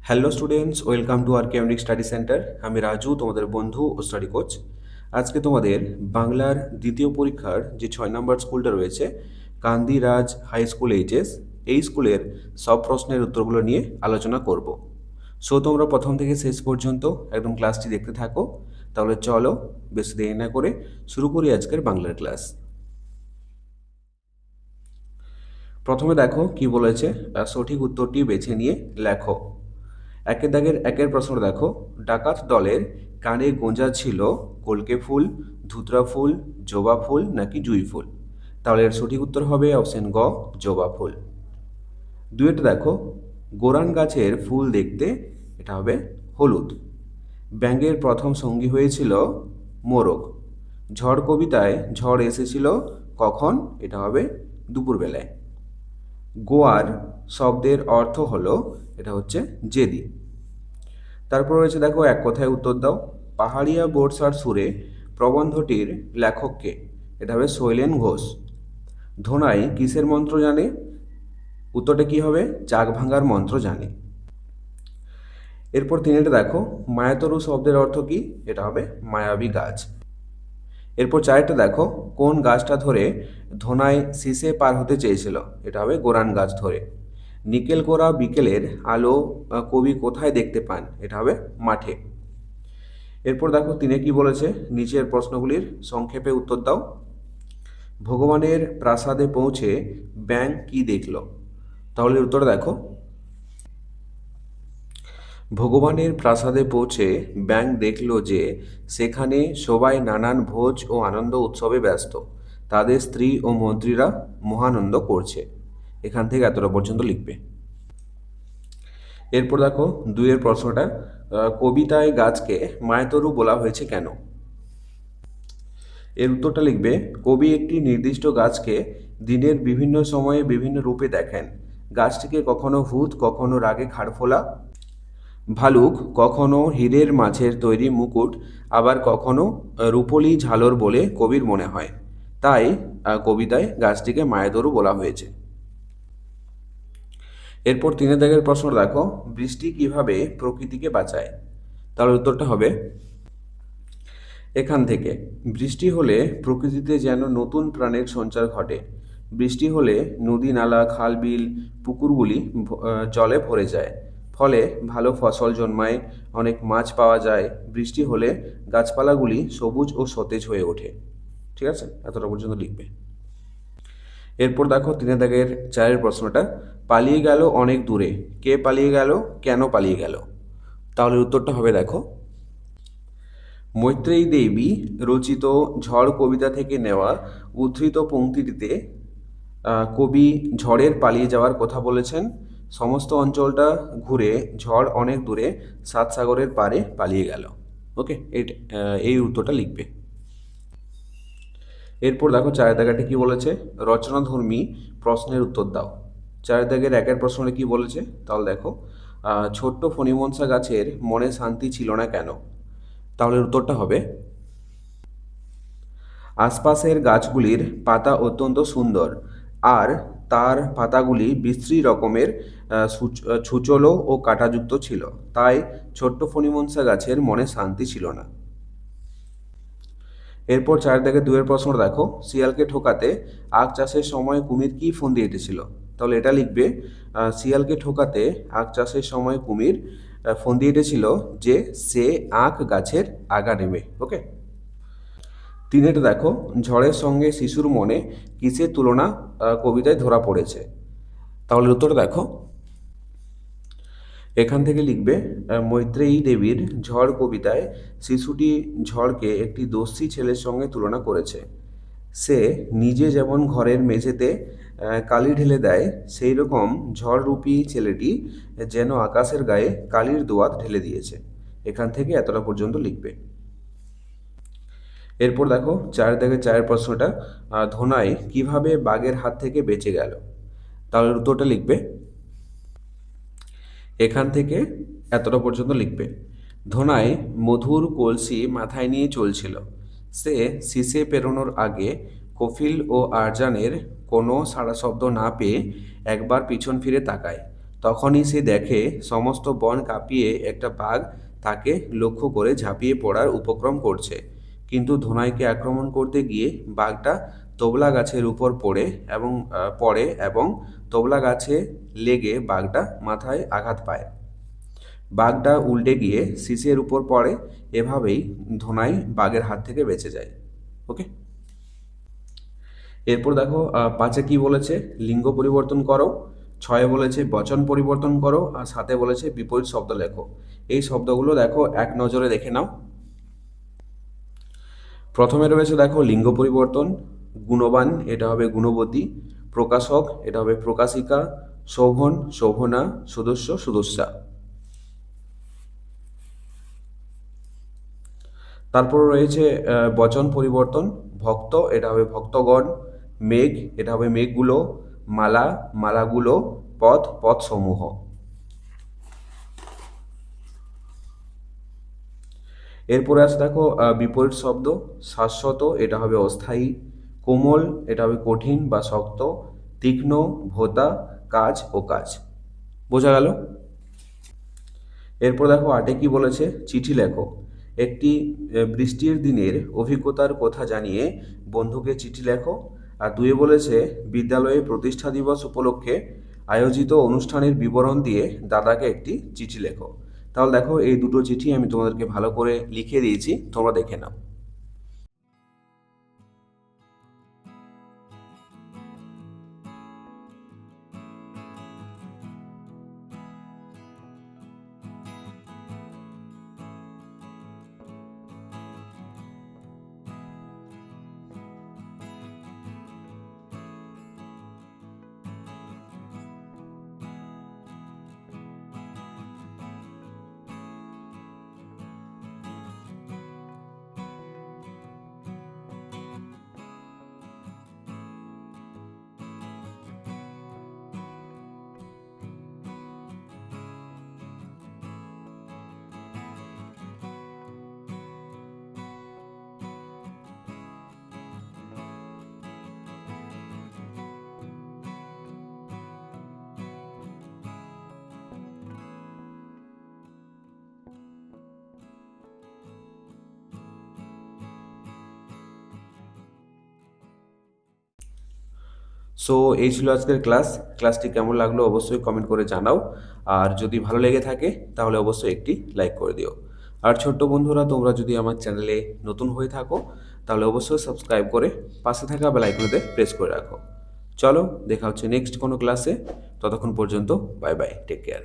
Hello students, welcome to আর কেমনিক study centre. আমি রাজু, তোমাদের বন্ধু ও স্টাডি কোচ। আজকে তোমাদের বাংলার দ্বিতীয় পরীক্ষার যে 6 নম্বর স্কুলটা রয়েছে, কান্দিরাজ হাই স্কুল এইচএস, এই স্কুলের সব প্রশ্নের উত্তরগুলো নিয়ে আলোচনা করব। সো তোমরা প্রথম থেকে শেষ পর্যন্ত একদম ক্লাসটি দেখতে থাকো। তাহলে চলো বেশি দেরি না করে শুরু করি আজকের বাংলার ক্লাস। প্রথমে দেখো কি বলেছে, সঠিক উত্তরটি বেছে নিয়ে লেখো। একের দাগের একের প্রশ্ন দেখো, ডাকাত দলের কানে গোঁজা ছিল কলকে ফুল, ধুতরা ফুল, জবা ফুল নাকি জুঁই ফুল? তাহলে এর সঠিক উত্তর হবে অপশন গ, জবা ফুল। দুয়েটা দেখো, গোরান গাছের ফুল দেখতে, এটা হবে হলুদ। ব্যাঙের প্রথম সঙ্গী হয়েছিল মোরগ। ঝড় কবিতায় ঝড় এসেছিল কখন? এটা হবে দুপুরবেলায়। গোয়ার শব্দের অর্থ হলো, এটা হচ্ছে জেদি। তারপর রয়েছে দেখো, এক কথায় উত্তর দাও। পাহাড়িয়া বর্ষার সুরে প্রবন্ধটির লেখককে? এটা হবে শৈলেন ঘোষ। ধোনাই কিসের মন্ত্র জানে? উত্তরটা কি হবে? চাক ভাঙার মন্ত্র জানে। এরপর তিনটা দেখো, মায়াতরু শব্দের অর্থ কি? এটা হবে মায়াবী গাছ। এরপর চারটা দেখো, কোন গাছটা ধরে ধোনাই শীষে পার হতে চেয়েছিল? এটা হবে গোরান গাছ ধরে। নিকেল কোরা বিকেলের আলো কবি কোথায় দেখতে পান? এটা হবে মাঠে। এরপর দেখো তিনে কি বলেছে, নিচের প্রশ্নগুলির সংক্ষেপে উত্তর দাও। ভগবানের প্রাসাদে পৌঁছে ব্যাঙ কি দেখল? তাহলে উত্তর দেখো, ভগবানের প্রাসাদে পৌঁছে ব্যাঙ দেখল যে সেখানে সবাই নানান ভোজ ও আনন্দ উৎসবে ব্যস্ত। তাদের স্ত্রী ও মন্ত্রীরা মহানন্দ করছে। এখান থেকে এতটা পর্যন্ত লিখবে। এরপর দেখো দুইয়ের প্রশ্নটা, কবিতায় গাছকে মায়াতরু বলা হয়েছে কেন? এর উত্তরটা লিখবে, কবি একটি নির্দিষ্ট গাছকে দিনের বিভিন্ন সময়ে বিভিন্ন রূপে দেখেন। গাছটিকে কখনো ভূত, কখনো রাগে খাড়ফোলা ভালুক, কখনো হীরের মাছের তৈরি মুকুট, আবার কখনো রূপলি ঝালর বলে কবির মনে হয়। তাই কবিতায় গাছটিকে মায়াতরু বলা হয়েছে। এরপর তিনের দাগের প্রশ্ন দেখো, বৃষ্টি কিভাবে প্রকৃতিকে বাঁচায়? তাহলে উত্তরটা হবে এখান থেকে, বৃষ্টি হলে প্রকৃতিতে যেন নতুন প্রাণের সঞ্চার ঘটে। বৃষ্টি হলে নদী, নালা, খাল, বিল, পুকুরগুলি জলে ভরে যায়। ফলে ভালো ফসল জন্মায়, অনেক মাছ পাওয়া যায়। বৃষ্টি হলে গাছপালাগুলি সবুজ ও সতেজ হয়ে ওঠে। ঠিক আছে, এতটা পর্যন্ত লিখবে। এরপর দেখো তিনে দাগের চারের প্রশ্নটা, পালিয়ে গেল অনেক দূরে, কে পালিয়ে গেল, কেন পালিয়ে গেল? তাহলে উত্তরটা হবে দেখো, মৈত্রেয়ী দেবী রচিত ঝড় কবিতা থেকে নেওয়া উদ্ধৃত পংক্তিটিতে কবি ঝড়ের পালিয়ে যাওয়ার কথা বলেছেন। সমস্ত অঞ্চলটা ঘুরে ঝড় অনেক দূরে সাত সাগরের পারে পালিয়ে গেল। ওকে, এই উত্তরটা লিখবে। এরপর দেখো চার দাগাটি কি বলেছে, রচনাধর্মী প্রশ্নের উত্তর দাও। চার দাগের একের প্রশ্নে কি বলেছে? তাহলে দেখো, ছোট্ট ফণিমনসা গাছের মনে শান্তি ছিল না কেন? তাহলে উত্তরটা হবে, আশপাশের গাছগুলির পাতা অত্যন্ত সুন্দর, আর তার পাতাগুলি বিশ্রী রকমের ছুচলো ও কাঁটাযুক্ত ছিল, তাই ছোট্ট ফণিমনসা গাছের মনে শান্তি ছিল না। এরপর চার দাগে দুয়ের প্রশ্ন দেখো, শিয়ালকে ঠোকাতে আখ চাষের সময় কুমির কি ফন্দি এঁটেছিল? তাহলে এটা লিখবে, শিয়ালকে ঠোকাতে আখ চাষের সময় কুমির ফন্দি এঁটেছিল যে সে আখ গাছের আগা নেবে। ওকে। তিনেটা দেখো, ঝড়ের সঙ্গে শিশুর মনে কিসের তুলনা কবিতায় ধরা পড়েছে? তাহলে উত্তর দেখো, এখান থেকে লিখবে, মৈত্রেয়ী দেবীর ঝড় কবিতায় শিশুটি ঝড়কে একটি দস্যি ছেলের সঙ্গে তুলনা করেছে। সে নিজে যেমন ঘরের মেঝেতে কালি ঢেলে দেয়, সেই রকম ঝড়রূপী ছেলেটি যেন আকাশের গায়ে কালির দোয়াত ঢেলে দিয়েছে। এখান থেকে এতটা পর্যন্ত লিখবে। এরপর দেখো চার দাগে চারের প্রশ্নটা, ধোনাই কিভাবে বাঘের হাত থেকে বেঁচে গেল? তাহলে উত্তরটা লিখবে, এখান থেকে এতটা পর্যন্ত লিখবে। ধোনাই মধুর কলসি মাথায় নিয়ে চলছিল। সে শীষে পেরোনোর আগে কফিল ও আরজানের কোনো সাড়া শব্দ না পেয়ে একবার পিছন ফিরে তাকায়। তখনই সে দেখে সমস্ত বন কাঁপিয়ে একটা বাঘ তাকে লক্ষ্য করে ঝাঁপিয়ে পড়ার উপক্রম করছে। কিন্তু ধোনাইকে আক্রমণ করতে গিয়ে বাঘটা তোবলা গাছের উপর পড়ে এবং তোবলা গাছে লেগে বাঘটা মাথায় আঘাত পায়। বাঘটা উল্টে গিয়ে শিশের উপর পড়ে। এভাবেই ধোনাই বাঘের হাত থেকে বেঁচে যায়। ওকে, এরপর দেখো 5-এ কি বলেছে, লিঙ্গ পরিবর্তন করো। 6-এ বলেছে বচন পরিবর্তন করো, আর 7-এ বলেছে বিপরীত শব্দ লেখো। এই শব্দগুলো দেখো এক নজরে দেখে নাও। প্রথমে রয়েছে দেখো লিঙ্গ পরিবর্তন। গুণবান, এটা হবে গুণবতী। প্রকাশক, এটা হবে প্রকাশিকা। শোভন, শোভনা। সদস্য, সদস্যা। তারপর রয়েছে বচন পরিবর্তন। ভক্ত, এটা হবে ভক্তগণ। মেঘ, এটা হবে মেঘগুলো। মালা, মালাগুলো। পথ, পথসমূহ। এরপরে আছে দেখো বিপরীত শব্দ। শাশ্বত, এটা হবে অস্থায়ী। কোমল, এটা হবে কঠিন বা শক্ত। তীক্ষ্ণ, ভোঁতা। কাজ ও কাজ। বোঝা গেল? এরপর দেখো 8-এ কি বলেছে, চিঠি লেখো। একটি বৃষ্টির দিনের অভিজ্ঞতার কথা জানিয়ে বন্ধুকে চিঠি লেখো। আর 2-এ বলেছে বিদ্যালয়ে প্রতিষ্ঠা দিবস উপলক্ষে আয়োজিত অনুষ্ঠানের বিবরণ দিয়ে দাদাকে একটি চিঠি লেখো। তাহলে দেখো এই দুটো চিঠি আমি তোমাদেরকে ভালো করে লিখে দিয়েছি, তোমরা দেখে নাও। সো এই ছিল আজকের ক্লাসটি কেমন লাগলো অবশ্যই কমেন্ট করে জানাও। আর যদি ভালো লেগে থাকে তাহলে অবশ্যই একটি লাইক করে দিও। আর ছোট্ট বন্ধুরা, তোমরা যদি আমার চ্যানেলে নতুন হয়ে থাকো তাহলে অবশ্যই সাবস্ক্রাইব করে পাশে থাকা বেল আইকনতে প্রেস করে রাখো। চলো, দেখা হচ্ছে নেক্সট কোনো ক্লাসে। ততক্ষণ পর্যন্ত বাই বাই, টেক কেয়ার।